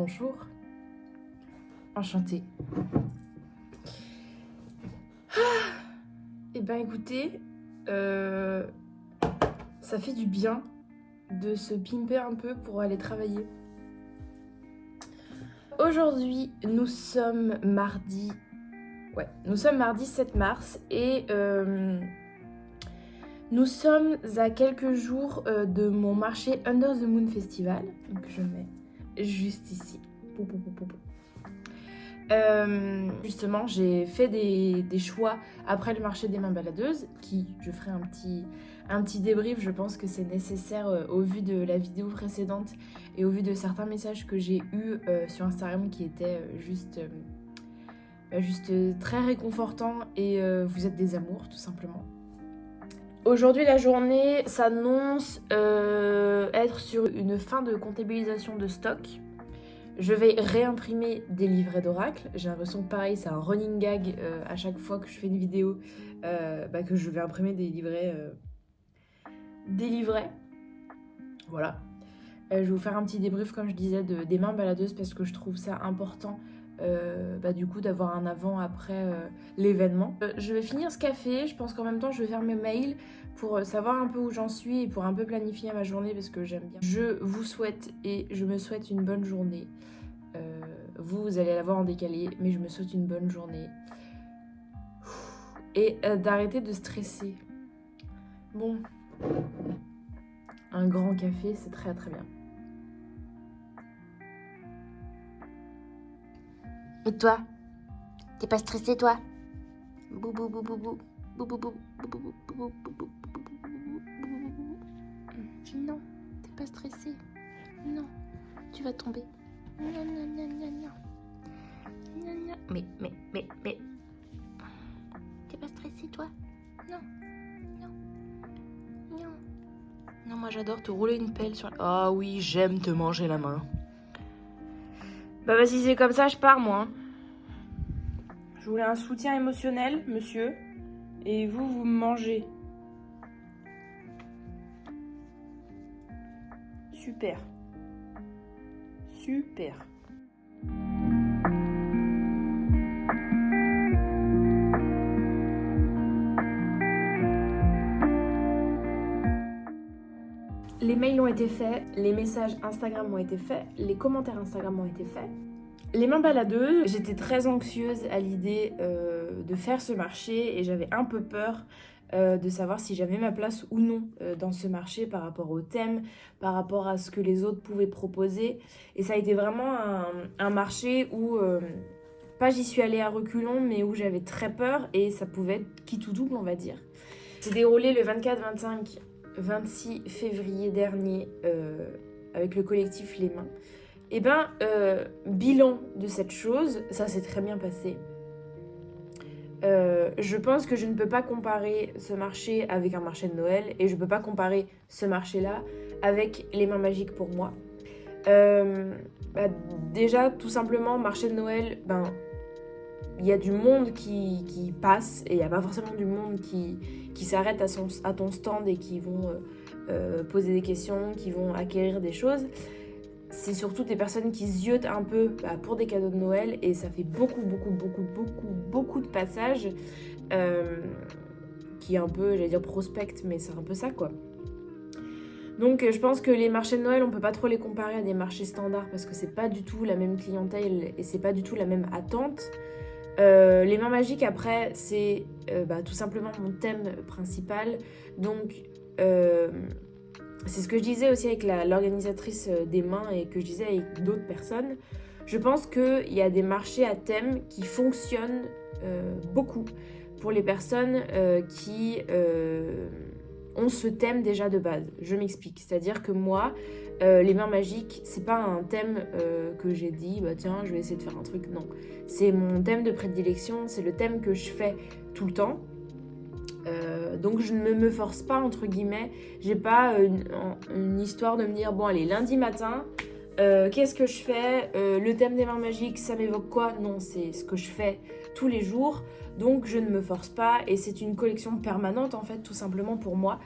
bonjour. Enchantée. Eh ben écoutez, ça fait du bien de se pimper un peu pour aller travailler. Aujourd'hui, nous sommes mardi 7 mars et nous sommes à quelques jours de mon marché Under the Moon Festival. Donc je mets juste ici. Justement, j'ai fait des choix après le marché des mains baladeuses, je ferai un petit débrief. Je pense que c'est nécessaire au vu de la vidéo précédente et au vu de certains messages que j'ai eus sur Instagram qui étaient juste très réconfortants et vous êtes des amours tout simplement. Aujourd'hui, la journée s'annonce être sur une fin de comptabilisation de stock. Je vais réimprimer des livrets d'oracle. J'ai l'impression que pareil, c'est un running gag à chaque fois que je fais une vidéo que je vais imprimer des livrets. Voilà. Je vais vous faire un petit débrief, comme je disais, des mains baladeuses parce que je trouve ça important du coup d'avoir un avant-après l'événement. Je vais finir ce café. Je pense qu'en même temps, je vais faire mes mails pour savoir un peu où j'en suis et pour un peu planifier ma journée parce que j'aime bien. Je vous souhaite et je me souhaite une bonne journée. Vous allez la voir en décalé, mais je me souhaite une bonne journée. Et d'arrêter de stresser. Bon, un grand café, c'est très très bien. Et toi? T'es pas stressé, toi? Bou bou bou bou bou. Bou bou bou bou bou bou bou bou. Non, t'es pas stressé. Non, tu vas tomber. Non, non, non, non, non. Non, non. Mais. T'es pas stressé, toi? Non. Non. Non. Non, moi j'adore te rouler une pelle sur... Ah oui, j'aime te manger la main. Bah si c'est comme ça, je pars moi. Je voulais un soutien émotionnel, monsieur. Et vous me mangez. Super. Super. Les mails ont été faits, les messages Instagram ont été faits, les commentaires Instagram ont été faits. Les mains baladeuses, j'étais très anxieuse à l'idée de faire ce marché et j'avais un peu peur de savoir si j'avais ma place ou non dans ce marché par rapport au thème, par rapport à ce que les autres pouvaient proposer. Et ça a été vraiment un marché où, pas j'y suis allée à reculons, mais où j'avais très peur et ça pouvait être qui tout double, on va dire. C'est déroulé le 24, 25, 26 février dernier avec le collectif Les Mains. Et bilan de cette chose, ça s'est très bien passé. Je pense que je ne peux pas comparer ce marché avec un marché de Noël et je ne peux pas comparer ce marché-là avec les mains magiques pour moi. Déjà, tout simplement, marché de Noël, il y a du monde qui passe et il n'y a pas forcément du monde qui s'arrête à ton stand et qui vont poser des questions, qui vont acquérir des choses. C'est surtout des personnes qui ziotent un peu pour des cadeaux de Noël et ça fait beaucoup de passages qui un peu, j'allais dire prospectent, mais c'est un peu ça quoi. Donc je pense que les marchés de Noël, on peut pas trop les comparer à des marchés standards parce que c'est pas du tout la même clientèle et c'est pas du tout la même attente. Les mains magiques après, c'est tout simplement mon thème principal. Donc c'est ce que je disais aussi avec l'organisatrice des mains et que je disais avec d'autres personnes. Je pense qu'il y a des marchés à thème qui fonctionnent beaucoup pour les personnes qui ont ce thème déjà de base. Je m'explique. C'est-à-dire que moi, les mains magiques, c'est pas un thème que j'ai dit, tiens, je vais essayer de faire un truc. Non. C'est mon thème de prédilection, c'est le thème que je fais tout le temps. Donc je ne me force pas entre guillemets, j'ai pas une histoire de me dire bon allez lundi matin qu'est-ce que je fais, le thème des mains magiques ça m'évoque quoi, non c'est ce que je fais tous les jours donc je ne me force pas et c'est une collection permanente en fait tout simplement pour moi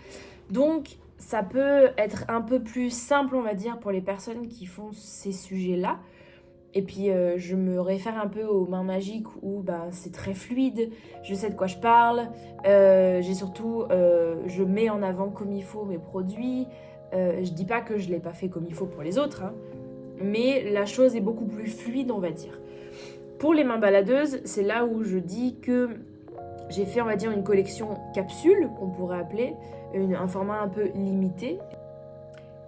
donc ça peut être un peu plus simple on va dire pour les personnes qui font ces sujets là Et puis je me réfère un peu aux mains magiques où c'est très fluide, je sais de quoi je parle, j'ai surtout, je mets en avant comme il faut mes produits, je dis pas que je l'ai pas fait comme il faut pour les autres, hein, mais la chose est beaucoup plus fluide on va dire. Pour les mains baladeuses, c'est là où je dis que j'ai fait on va dire une collection capsule qu'on pourrait appeler, un format un peu limité.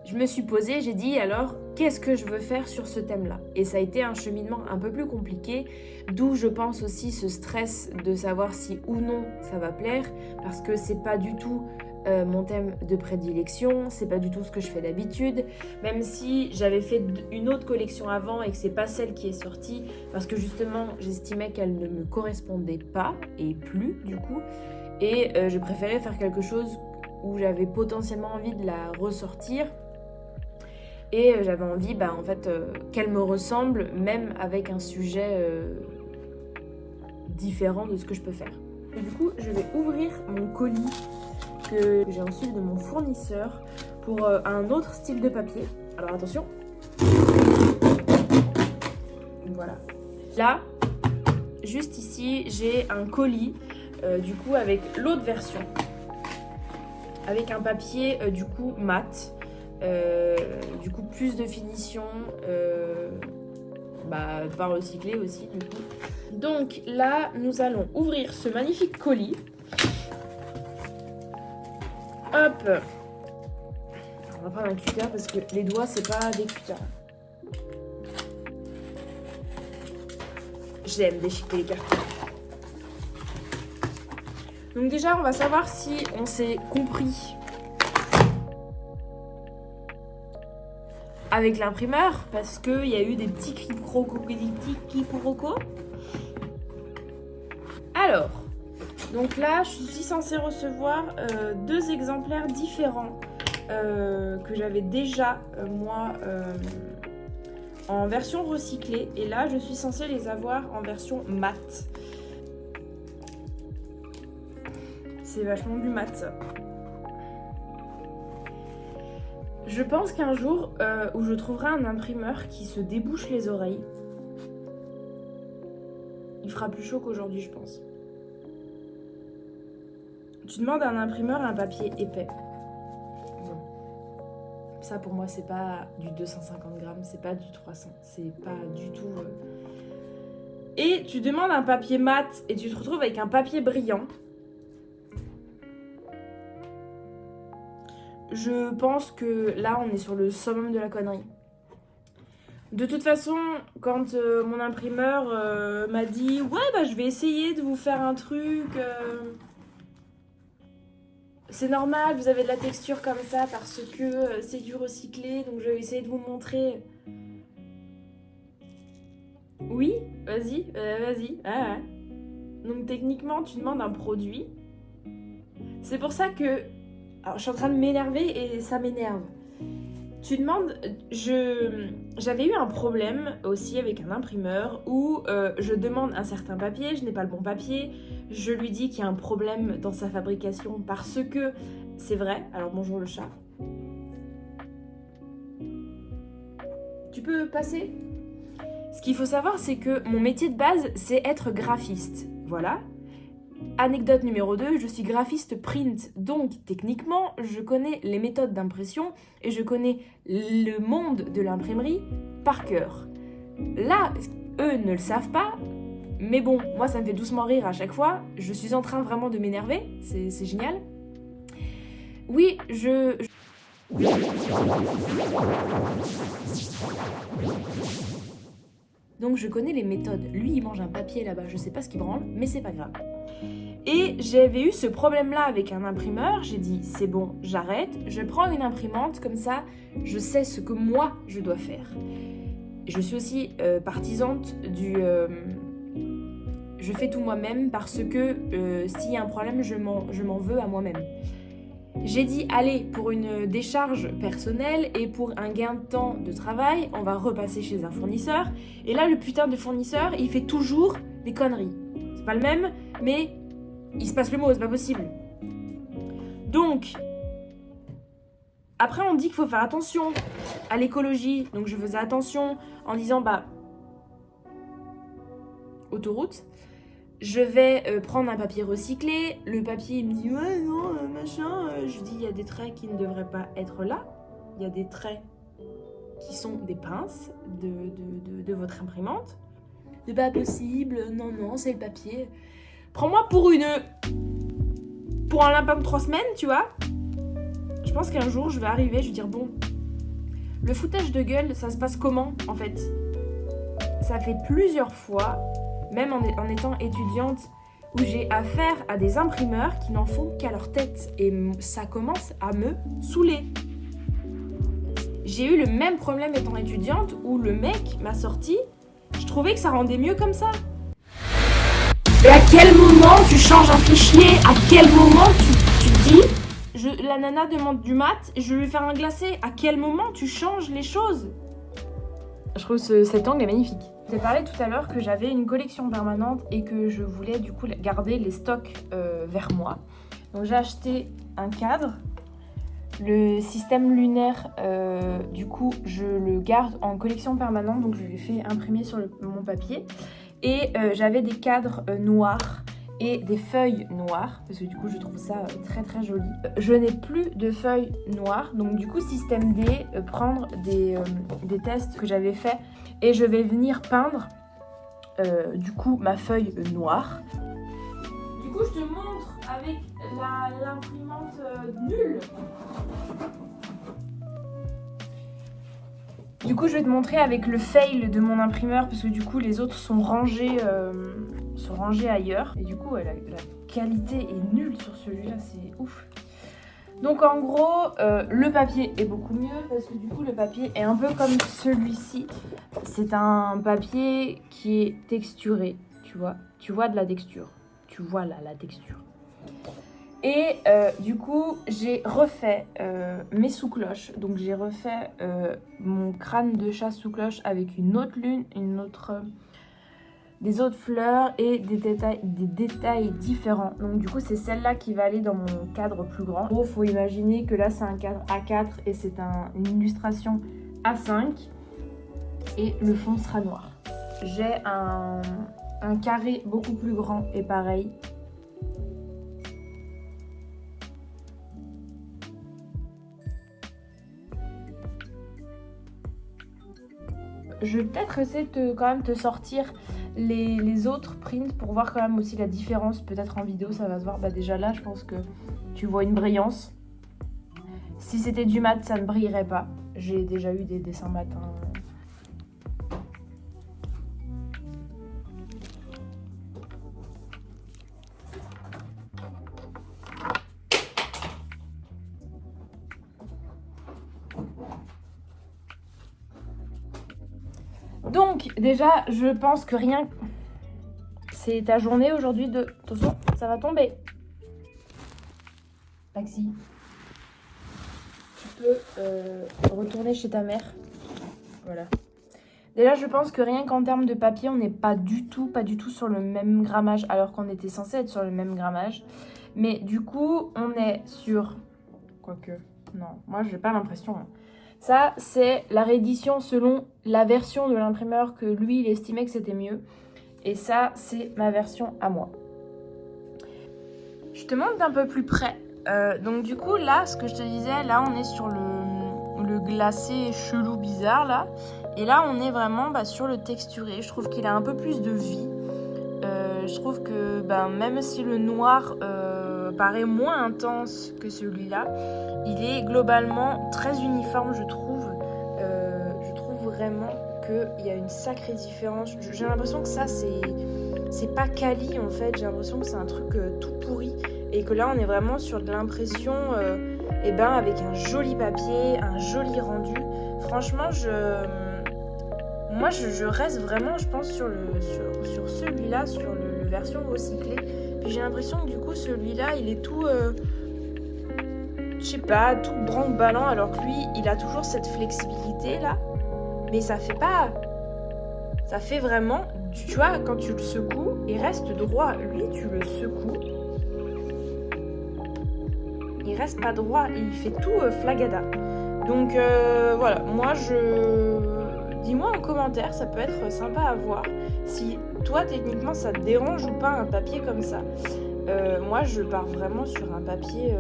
Je me suis posée, j'ai dit alors qu'est-ce que je veux faire sur ce thème-là? Et ça a été un cheminement un peu plus compliqué, d'où je pense aussi ce stress de savoir si ou non ça va plaire, parce que c'est pas du tout mon thème de prédilection, c'est pas du tout ce que je fais d'habitude, même si j'avais fait une autre collection avant et que c'est pas celle qui est sortie, parce que justement j'estimais qu'elle ne me correspondait pas, et plus du coup, et je préférais faire quelque chose où j'avais potentiellement envie de la ressortir. Et j'avais envie qu'elle me ressemble, même avec un sujet différent de ce que je peux faire. Et du coup, je vais ouvrir mon colis que j'ai reçu de mon fournisseur pour un autre style de papier. Alors attention. Voilà. Là, juste ici, j'ai un colis, du coup, avec l'autre version. Avec un papier, du coup, mat. Du coup plus de finition, pas recyclé aussi du coup. Donc là nous allons ouvrir ce magnifique colis. Hop, on va prendre un cutter parce que les doigts c'est pas des cutters. J'aime déchiqueter les cartons. Donc déjà on va savoir si on s'est compris avec l'imprimeur, parce qu'il y a eu des petits quiproquos. Alors, donc là, je suis censée recevoir 2 exemplaires différents que j'avais déjà, moi, en version recyclée. Et là, je suis censée les avoir en version mat. C'est vachement du mat, ça. Je pense qu'un jour où je trouverai un imprimeur qui se débouche les oreilles, il fera plus chaud qu'aujourd'hui, je pense. Tu demandes à un imprimeur un papier épais. Bon. Ça pour moi c'est pas du 250 grammes, c'est pas du 300, c'est pas du tout... Et tu demandes un papier mat et tu te retrouves avec un papier brillant. Je pense que là, on est sur le summum de la connerie. De toute façon, quand mon imprimeur m'a dit « Ouais, je vais essayer de vous faire un truc. C'est normal, vous avez de la texture comme ça parce que c'est du recyclé, donc je vais essayer de vous montrer. » Oui, vas-y. Ah. Donc techniquement, tu demandes un produit. C'est pour ça que... Alors, je suis en train de m'énerver et ça m'énerve. Tu demandes... J'avais eu un problème aussi avec un imprimeur où je demande un certain papier, je n'ai pas le bon papier, je lui dis qu'il y a un problème dans sa fabrication parce que c'est vrai. Alors, bonjour le chat. Tu peux passer ? Ce qu'il faut savoir, c'est que mon métier de base, c'est être graphiste. Voilà. Anecdote numéro 2, je suis graphiste print, donc techniquement, je connais les méthodes d'impression et je connais le monde de l'imprimerie par cœur. Là, eux ne le savent pas, mais bon, moi ça me fait doucement rire à chaque fois, je suis en train vraiment de m'énerver, c'est génial. Oui, Donc je connais les méthodes. Lui, il mange un papier là-bas, je sais pas ce qu'il branle, mais c'est pas grave. Et j'avais eu ce problème-là avec un imprimeur, j'ai dit c'est bon, j'arrête, je prends une imprimante, comme ça je sais ce que moi je dois faire. Je suis aussi partisante du je fais tout moi-même parce que s'il y a un problème, je m'en veux à moi-même. J'ai dit allez, pour une décharge personnelle et pour un gain de temps de travail, on va repasser chez un fournisseur. Et là, le putain de fournisseur, il fait toujours des conneries. C'est pas le même, mais il se passe le mot, c'est pas possible. Donc, après on dit qu'il faut faire attention à l'écologie. Donc je faisais attention en disant autoroute. Je vais prendre un papier recyclé. Le papier, il me dit « Ouais, non, machin. » Je dis « Il y a des traits qui ne devraient pas être là. Il y a des traits qui sont des pinces de votre imprimante. C'est pas possible. Non, c'est le papier. Prends-moi pour un lapin de 3 semaines, tu vois. Je pense qu'un jour, je vais arriver, je vais dire « Bon, le foutage de gueule, ça se passe comment, en fait ?» Ça fait plusieurs fois, même en étant étudiante, où j'ai affaire à des imprimeurs qui n'en font qu'à leur tête. Et ça commence à me saouler. J'ai eu le même problème étant étudiante, où le mec m'a sorti, je trouvais que ça rendait mieux comme ça. Et à quel moment tu changes un fichier? À quel moment tu dis la nana demande du mat, je vais lui faire un glacé. À quel moment tu changes les choses? Je trouve cet angle est magnifique. Je t'ai parlé tout à l'heure que j'avais une collection permanente et que je voulais du coup garder les stocks vers moi. Donc j'ai acheté un cadre. Le système lunaire, du coup, je le garde en collection permanente. Donc je l'ai fait imprimer sur mon papier. Et j'avais des cadres noirs et des feuilles noires, parce que du coup je trouve ça très très joli. Je n'ai plus de feuilles noires, donc du coup système D, prendre des tests que j'avais fait et je vais venir peindre du coup ma feuille noire. Du coup je te montre avec l'imprimante nulle. Du coup je vais te montrer avec le fail de mon imprimeur, parce que du coup les autres sont rangés ailleurs. Et du coup la qualité est nulle sur celui-là, c'est ouf. Donc en gros, le papier est beaucoup mieux, parce que du coup le papier est un peu comme celui-ci. C'est un papier qui est texturé, tu vois. Tu vois de la texture. Tu vois là la texture. Et du coup, j'ai refait mes sous-cloches. Donc j'ai refait mon crâne de chat sous-cloche avec une autre lune, des autres fleurs et des détails différents. Donc du coup, c'est celle-là qui va aller dans mon cadre plus grand. Il faut imaginer que là, c'est un cadre A4 et c'est une illustration A5. Et le fond sera noir. J'ai un carré beaucoup plus grand et pareil. Je vais peut-être essayer de quand même te sortir les autres prints pour voir quand même aussi la différence. Peut-être en vidéo ça va se voir. Bah déjà là je pense que tu vois une brillance. Si c'était du mat ça ne brillerait pas. J'ai déjà eu des dessins mat. Donc déjà je pense que rien, c'est ta journée aujourd'hui de... Attention, ça va tomber. Maxi, tu peux retourner chez ta mère. Voilà. Déjà je pense que rien qu'en termes de papier on n'est pas du tout sur le même grammage, alors qu'on était censé être sur le même grammage. Mais du coup on est sur... Quoique, non, moi j'ai pas l'impression. Ça, c'est la réédition selon la version de l'imprimeur que lui, il estimait que c'était mieux. Et ça, c'est ma version à moi. Je te montre d'un peu plus près. Donc du coup, là, ce que je te disais, là, on est sur le glacé chelou bizarre, là. Et là, on est vraiment sur le texturé. Je trouve qu'il a un peu plus de vie. Je trouve que même si le noir paraît moins intense que celui-là, il est globalement très uniforme, je trouve. Je trouve vraiment qu'il y a une sacrée différence. J'ai l'impression que ça, c'est pas quali en fait. J'ai l'impression que c'est un truc tout pourri. Et que là, on est vraiment sur de l'impression avec un joli papier, un joli rendu. Franchement, moi, je reste vraiment, je pense, sur celui-là, sur le version recyclée. Puis j'ai l'impression que du coup, celui-là, il est tout... je sais pas, tout branque-ballant, alors que lui, il a toujours cette flexibilité là. Mais ça fait pas... Ça fait vraiment... Tu vois, quand tu le secoues, il reste droit. Lui, tu le secoues. Il reste pas droit, il fait tout flagada. Donc voilà, moi Dis-moi en commentaire, ça peut être sympa à voir. Si toi, techniquement, ça te dérange ou pas un papier comme ça? Moi, je pars vraiment sur un papier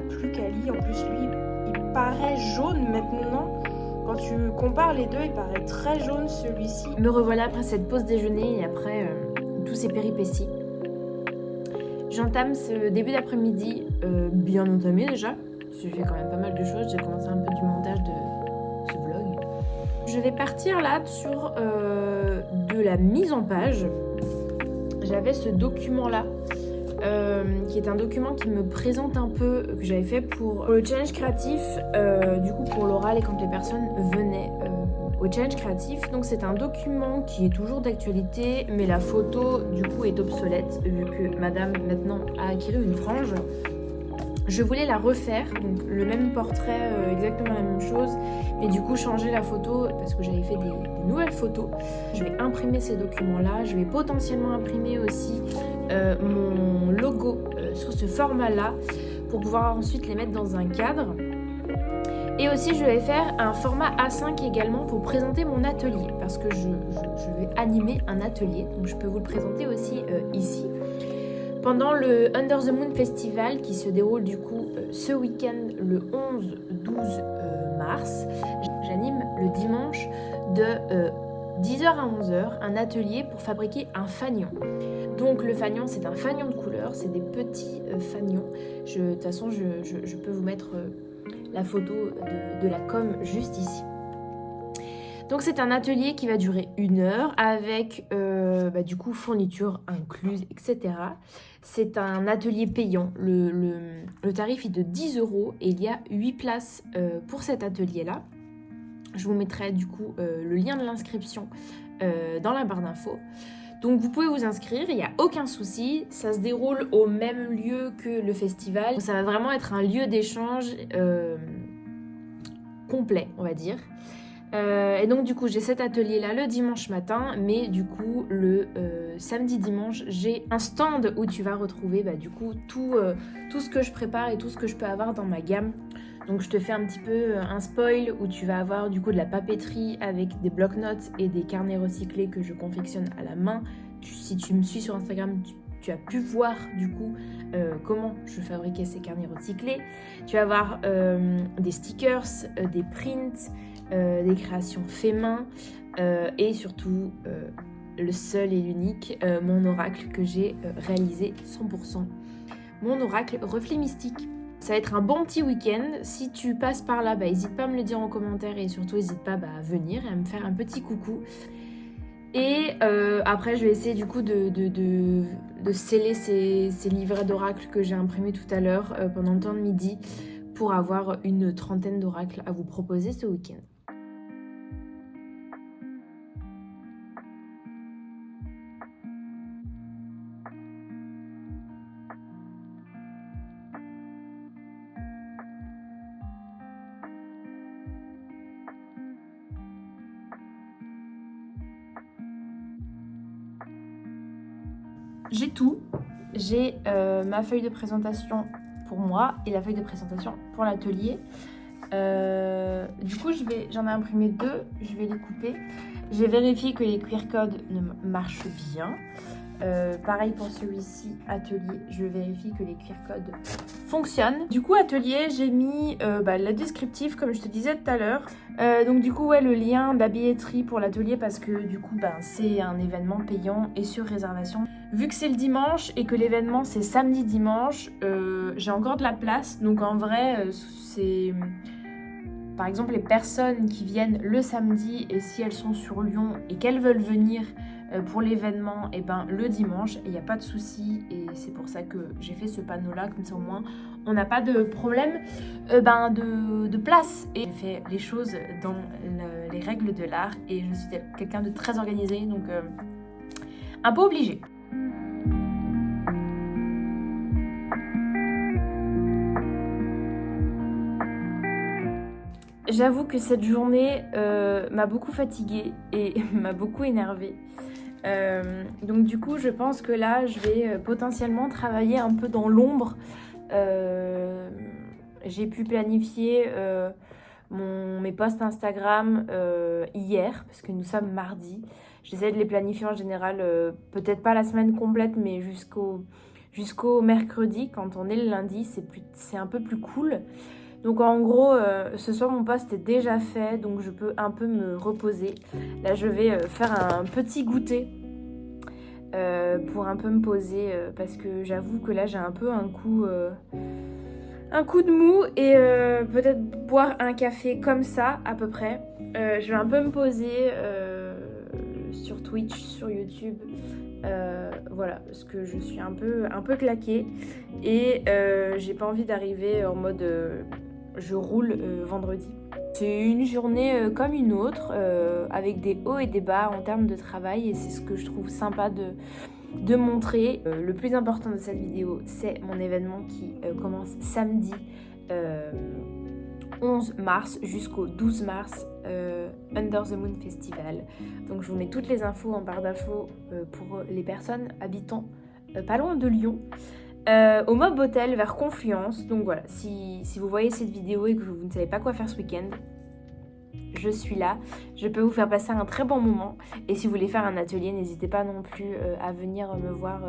plus quali. En plus, lui, il paraît jaune maintenant. Quand tu compares les deux, il paraît très jaune celui-ci. Me revoilà après cette pause déjeuner et après tous ces péripéties. J'entame ce début d'après-midi bien entamé déjà. J'ai fait quand même pas mal de choses. J'ai commencé un peu du montage de ce vlog. Je vais partir là sur de la mise en page. J'avais ce document-là, qui est un document qui me présente un peu, que j'avais fait pour le challenge créatif, du coup pour l'oral et quand les personnes venaient au challenge créatif. Donc c'est un document qui est toujours d'actualité, mais la photo du coup est obsolète, vu que madame maintenant a acquis une frange. Je voulais la refaire, donc le même portrait, exactement la même chose, mais du coup changer la photo parce que j'avais fait des nouvelles photos. Je vais imprimer ces documents-là, je vais potentiellement imprimer aussi mon logo sur ce format-là pour pouvoir ensuite les mettre dans un cadre. Et aussi je vais faire un format A5 également pour présenter mon atelier parce que je vais animer un atelier, donc je peux vous le présenter aussi ici. Pendant le Under the Moon Festival qui se déroule du coup ce week-end le 11-12 mars, j'anime le dimanche de 10h à 11h un atelier pour fabriquer un fanion. Donc le fanion, c'est un fanion de couleur, c'est des petits fanions. De toute façon, je peux vous mettre la photo de la com juste ici. Donc c'est un atelier qui va durer 1 heure avec du coup fourniture incluse, etc. C'est un atelier payant. Le tarif est de 10 € et il y a 8 places pour cet atelier-là. Je vous mettrai du coup le lien de l'inscription dans la barre d'infos. Donc vous pouvez vous inscrire, il n'y a aucun souci. Ça se déroule au même lieu que le festival. Donc, ça va vraiment être un lieu d'échange complet, on va dire. Et donc du coup j'ai cet atelier là le dimanche matin, mais du coup le samedi dimanche j'ai un stand où tu vas retrouver du coup tout ce que je prépare et tout ce que je peux avoir dans ma gamme. Donc je te fais un petit peu un spoil où tu vas avoir du coup de la papeterie avec des bloc-notes et des carnets recyclés que je confectionne à la main. Si tu me suis sur Instagram, tu as pu voir du coup comment je fabriquais ces carnets recyclés. Tu vas avoir des stickers, des prints, des créations fait main et surtout le seul et l'unique, mon oracle que j'ai réalisé 100%. Mon oracle reflet mystique. Ça va être un bon petit week-end. Si tu passes par là, n'hésite pas à me le dire en commentaire et surtout n'hésite pas à venir et à me faire un petit coucou. Et après je vais essayer du coup de sceller ces livrets d'oracles que j'ai imprimés tout à l'heure pendant le temps de midi pour avoir une 30aine d'oracles à vous proposer ce week-end. J'ai tout. J'ai ma feuille de présentation pour moi et la feuille de présentation pour l'atelier. Du coup, j'en ai imprimé 2. Je vais les couper. J'ai vérifié que les QR codes marchent bien. Pareil pour celui-ci, atelier. Je vérifie que les QR codes fonctionnent. Du coup, atelier, j'ai mis le descriptif, comme je te disais tout à l'heure. Donc du coup, le lien de la billetterie pour l'atelier parce que du coup, c'est un événement payant et sur réservation. Vu que c'est le dimanche et que l'événement c'est samedi-dimanche, j'ai encore de la place. Donc en vrai, c'est... Par exemple, les personnes qui viennent le samedi et si elles sont sur Lyon et qu'elles veulent venir pour l'événement, le dimanche, il n'y a pas de souci. Et c'est pour ça que j'ai fait ce panneau-là, comme ça au moins on n'a pas de problème de place. Et j'ai fait les choses dans les règles de l'art et je suis quelqu'un de très organisé, donc un peu obligée. J'avoue que cette journée m'a beaucoup fatiguée et m'a beaucoup énervée. Donc du coup, je pense que là, je vais potentiellement travailler un peu dans l'ombre. J'ai pu planifier mes posts Instagram hier, parce que nous sommes mardi. J'essaie de les planifier en général, peut-être pas la semaine complète, mais jusqu'au mercredi. Quand on est le lundi, c'est un peu plus cool. Donc en gros, ce soir mon post est déjà fait, donc je peux un peu me reposer. Là je vais faire un petit goûter pour un peu me poser, parce que j'avoue que là j'ai un peu un coup de mou et peut-être boire un café comme ça à peu près. Je vais un peu me poser sur Twitch, sur YouTube. Voilà, parce que je suis un peu claquée et j'ai pas envie d'arriver en mode je roule vendredi. C'est une journée comme une autre, avec des hauts et des bas en termes de travail, et c'est ce que je trouve sympa de montrer. Le plus important de cette vidéo, c'est mon événement qui commence samedi 11 mars jusqu'au 12 mars, Under the Moon Festival. Donc je vous mets toutes les infos en barre d'infos pour les personnes habitant pas loin de Lyon. Au Mob Hotel vers Confluence. Donc voilà, si vous voyez cette vidéo et que vous ne savez pas quoi faire ce week-end, je suis là, je peux vous faire passer un très bon moment. Et si vous voulez faire un atelier, n'hésitez pas non plus à venir me voir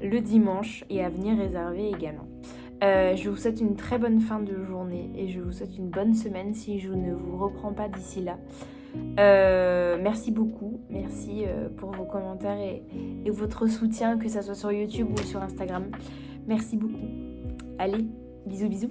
le dimanche et à venir réserver également. Je vous souhaite une très bonne fin de journée et je vous souhaite une bonne semaine si je ne vous reprends pas d'ici là. Merci beaucoup, merci pour vos commentaires et votre soutien, que ça soit sur YouTube ou sur Instagram. Merci beaucoup. Allez, bisous bisous.